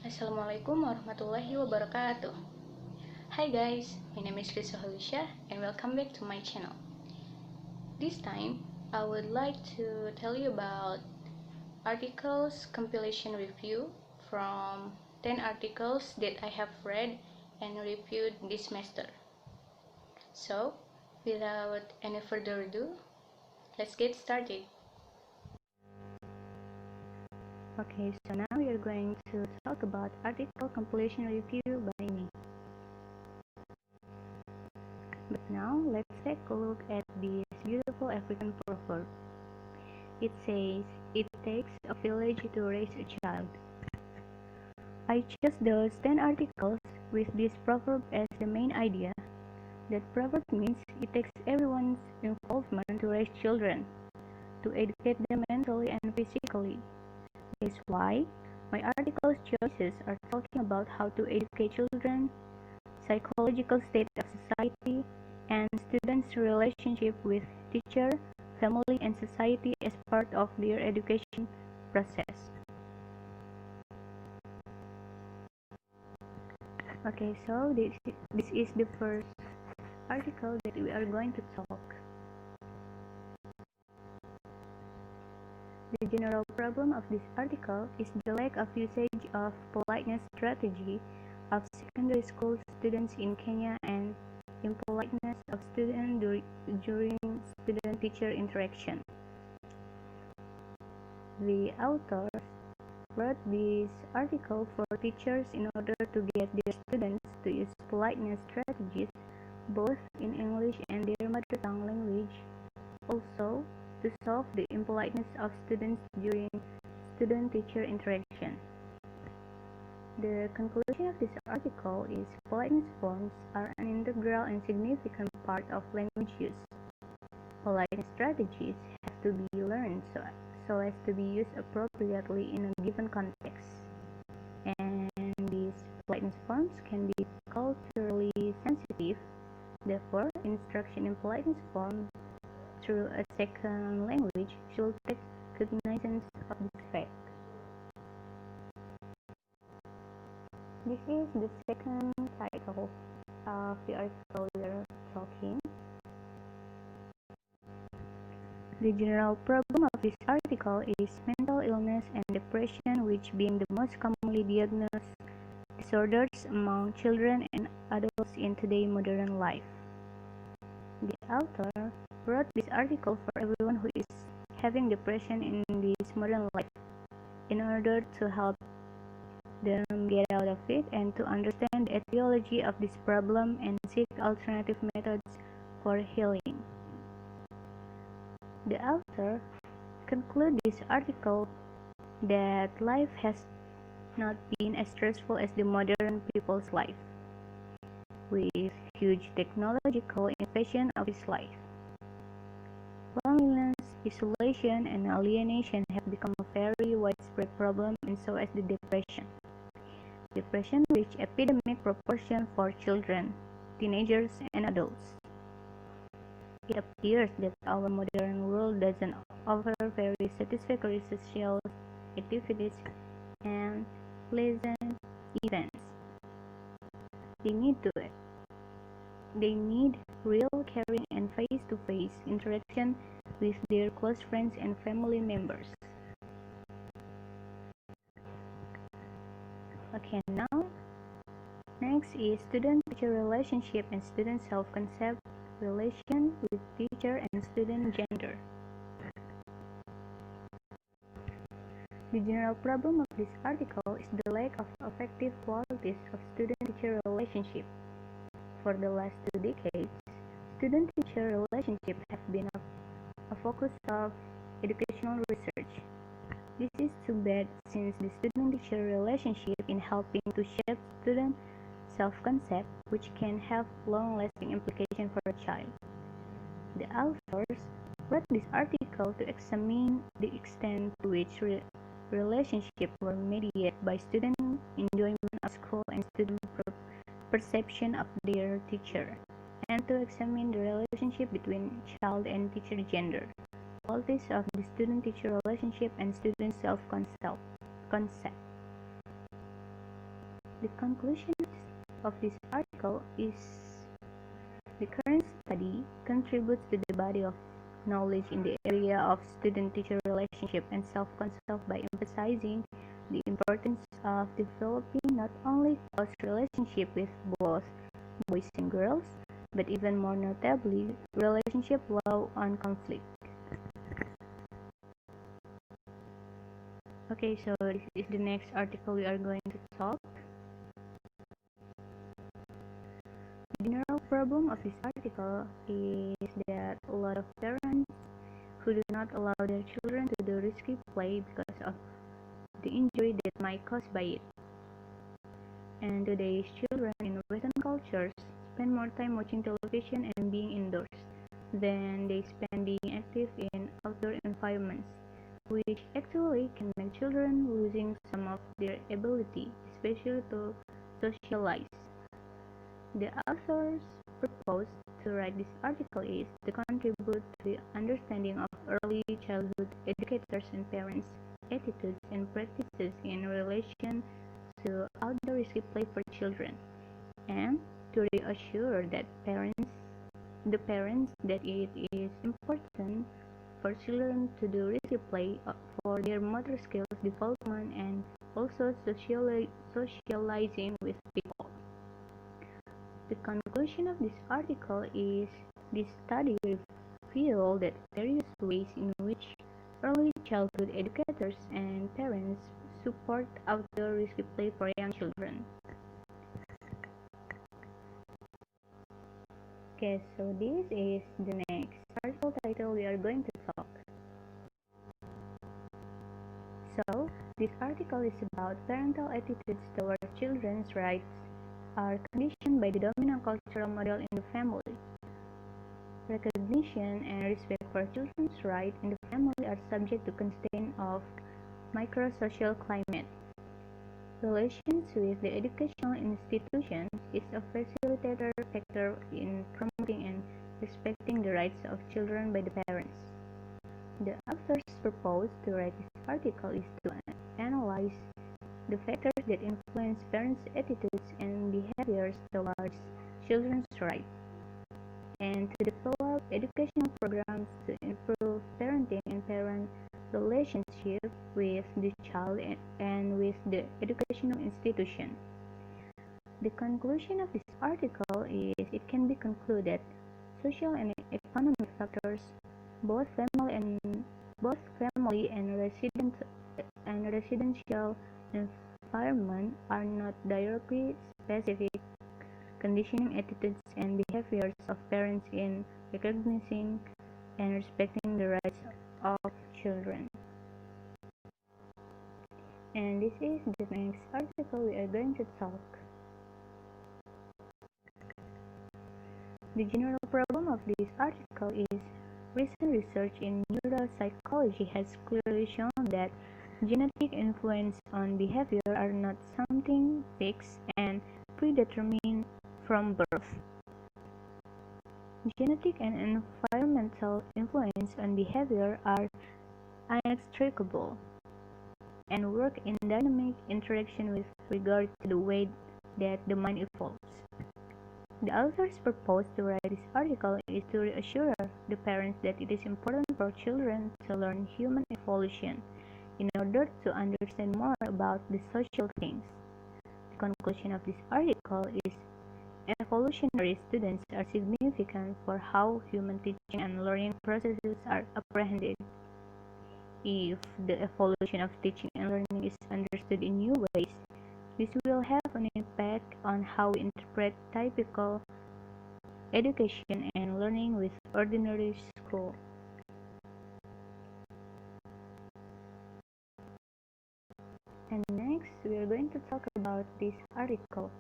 Assalamualaikum warahmatullahi wabarakatuh. Hi guys, my name is Rissa Khalisyah and welcome back to my channel. This time, I would like to tell you about articles compilation review from 10 articles that I have read and reviewed this semester. So, without any further ado, let's get started. Okay, so now we are going to talk about article compilation review by me. But now, let's take a look at this beautiful African proverb. It says, "It takes a village to raise a child." I chose those 10 articles with this proverb as the main idea. That proverb means it takes everyone's involvement to raise children, to educate them mentally and physically. That is why my article's choices are talking about how to educate children, psychological state of society, and students' relationship with teacher, family, and society as part of their education process. Okay, so this is the first article that we are going to talk. The general problem of this article is the lack of usage of politeness strategy of secondary school students in Kenya and impoliteness of students during student-teacher interaction. The authors wrote this article for teachers in order to get their students to use politeness strategies both in English and their mother tongue language, also to solve the impoliteness of students during student-teacher interaction. The conclusion of this article is politeness forms are an integral and significant part of language use. Politeness strategies have to be learned so as to be used appropriately in a given context. And these politeness forms can be culturally sensitive. Therefore, instruction in politeness forms through a second language should take cognizance of this fact. This is the second title of the article we are talking. The general problem of this article is mental illness and depression, which being the most commonly diagnosed disorders among children and adults in today's modern life. The author wrote this article for everyone who is having depression in this modern life in order to help them get out of it and to understand the etiology of this problem and seek alternative methods for healing. The author concludes this article that life has not been as stressful as the modern people's life, with huge technological innovation of his life. Loneliness, isolation, and alienation have become a very widespread problem, and so has the depression. Depression reached epidemic proportion for children, teenagers, and adults. It appears that our modern world doesn't offer very satisfactory social activities and pleasant events. They need real caring and face-to-face interaction with their close friends and family members. Okay, now, next is student-teacher relationship and student self-concept, relation with teacher and student gender. The general problem of this article is the lack of effective qualities of student-teacher relationship. For the last 2 decades, student-teacher relationships have been a focus of educational research. This is too bad since the student-teacher relationship in helping to shape student self-concept, which can have long-lasting implications for a child. The authors wrote this article to examine the extent to which relationships were mediated by student enjoyment of school and student perception of their teacher, and to examine the relationship between child and teacher gender, qualities of the student-teacher relationship, and student self-concept. The conclusion of this article is the current study contributes to the body of knowledge in the area of student-teacher relationship and self-concept by emphasizing the importance of developing not only close relationship with both boys and girls, but even more notably, relationship law on conflict. Okay, so this is the next article we are going to talk. The general problem of this article is that a lot of parents who do not allow their children to do risky play because of the injury that might caused by it. And today's children in Western cultures spend more time watching television and being indoors than they spend being active in outdoor environments, which actually can make children losing some of their ability, especially to socialize. The authors purpose to write this article is to contribute to the understanding of early childhood educators and parents' attitudes and practices in relation to outdoor risky play for children, and to reassure that the parents that it is important for children to do risky play for their motor skills development and also socializing with people. The conclusion of this article is this study revealed that various ways in which early childhood educators and parents support outdoor risky play for young children. Okay, so this is the next article title we are going to talk. So, this article is about parental attitudes towards children's rights are conditioned by the dominant cultural model in the family. Recognition and respect for children's rights in the family are subject to constraint of microsocial climate. Relations with the educational institutions is a facilitator factor in promoting and respecting the rights of children by the parents. The authors propose to write this article is to analyze the factors that influence parents' attitudes and behaviors towards children's rights, and to develop educational programs to improve parenting and parent relationship with the child and with the educational institution. The conclusion of this article is it can be concluded social and economic factors, both family and residential environment are not directly specific conditioning attitudes and behaviors of parents in recognizing and respecting the rights of children. And this is the next article we are going to talk. The general problem of this article is recent research in neuropsychology has clearly shown that genetic influence on behavior are not something fixed and predetermined from birth. Genetic and environmental influence on behavior are inextricable and work in dynamic interaction with regard to the way that the mind evolves. The authors propose to write this article is to reassure the parents that it is important for children to learn human evolution in order to understand more about the social things. The conclusion of this article is evolutionary students are significant for how human teaching and learning processes are apprehended. If the evolution of teaching and learning is understood in new ways, this will have an impact on how we interpret typical education and learning with ordinary school. And next, we are going to talk about this article.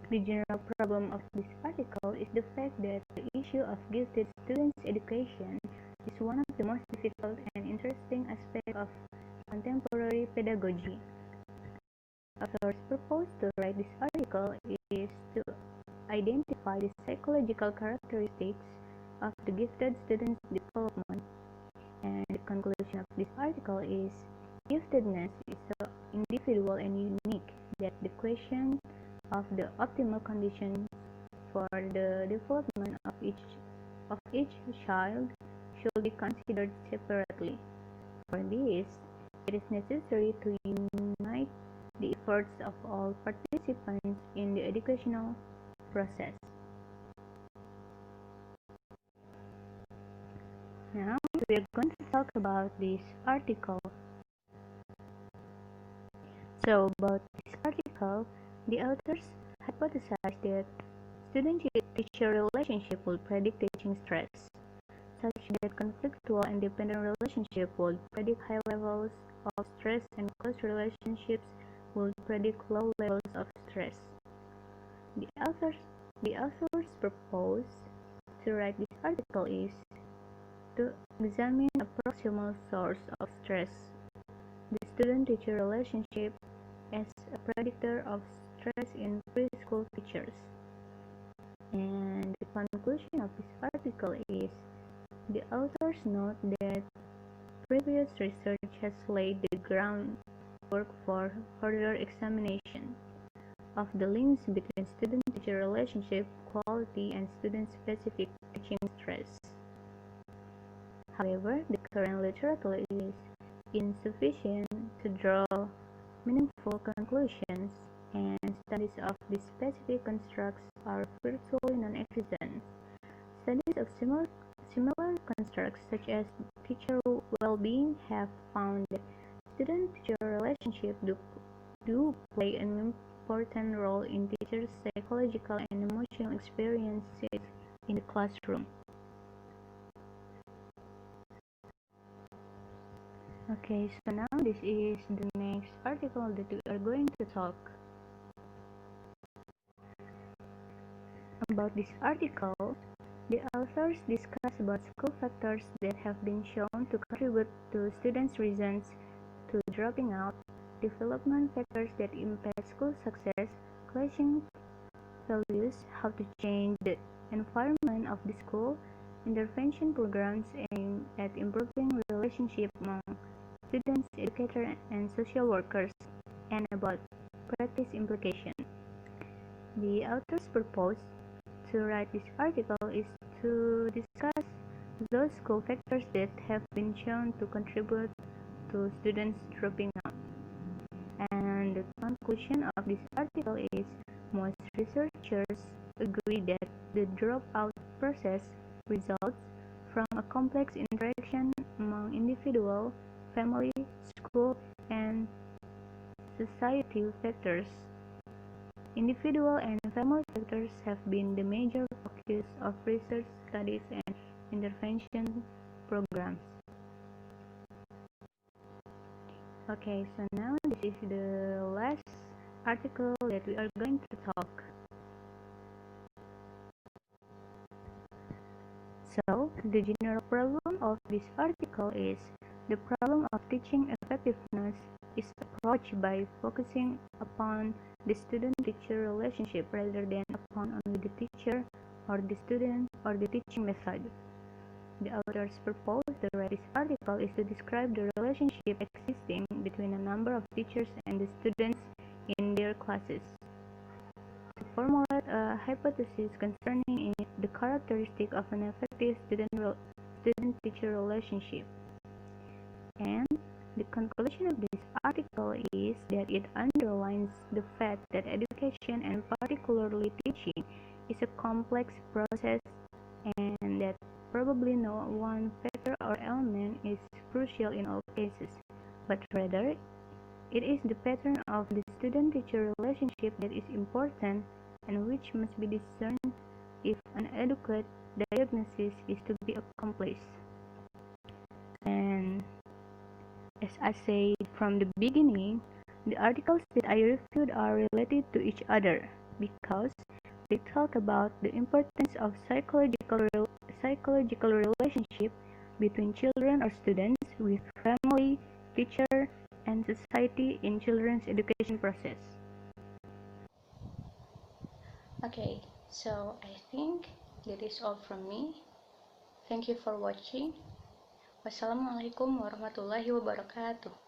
The general problem of this article is the fact that the issue of gifted students' education is one of the most difficult and interesting aspects of contemporary pedagogy. Authors propose to write this article is to identify the psychological characteristics of the gifted students' development, and the conclusion of this article is giftedness is so individual and unique that the question of the optimal conditions for the development of each child should be considered separately. For this, it is necessary to unite the efforts of all participants in the educational process. Now, we are going to talk about this article. So, about this article, the authors hypothesized that student-teacher relationship will predict teaching stress, such that conflictual and dependent relationship would predict high levels of stress and close relationships would predict low levels of stress. The authors propose to write this article is to examine a proximal source of stress, the student-teacher relationship, as a predictor of stress in preschool teachers. And the conclusion of this article is the authors note that previous research has laid the groundwork for further examination of the links between student-teacher relationship quality and student-specific teaching stress. However, the current literature is insufficient to draw meaningful conclusions, and studies of these specific constructs are virtually non-existent. Studies of similar constructs, such as teacher well-being, have found that student-teacher relationships do play an important role in teachers' psychological and emotional experiences in the classroom. Okay, so now this is the next article that we are going to talk about. This article, the authors discuss about school factors that have been shown to contribute to students' reasons to dropping out, development factors that impact school success, clashing values, how to change the environment of the school, intervention programs aimed at improving relationships among students, educators, and social workers, and about practice implications. The author's purpose to write this article is to discuss those school factors that have been shown to contribute to students dropping out. And the conclusion of this article is most researchers agree that the dropout process results from a complex interaction among individual, family, school, and society factors. Individual and family factors have been the major focus of research studies and intervention programs. Okay, so now this is the last article that we are going to talk. So, the general problem of this article is the problem of teaching effectiveness is approached by focusing upon the student-teacher relationship rather than upon only the teacher or the student or the teaching method. The authors propose to write this article is to describe the relationship existing between a number of teachers and the students in their classes, to formulate a hypothesis concerning the characteristic of an effective student-teacher relationship. And the conclusion of this article is that it underlines the fact that education, and particularly teaching, is a complex process, and that probably no one factor or element is crucial in all cases, but rather it is the pattern of the student-teacher relationship that is important and which must be discerned if an adequate diagnosis is to be accomplished. And as I said from the beginning, the articles that I reviewed are related to each other because they talk about the importance of psychological relationship between children or students with family, teacher, and society in children's education process. Okay, so I think that is all from me. Thank you for watching. Wassalamualaikum warahmatullahi wabarakatuh.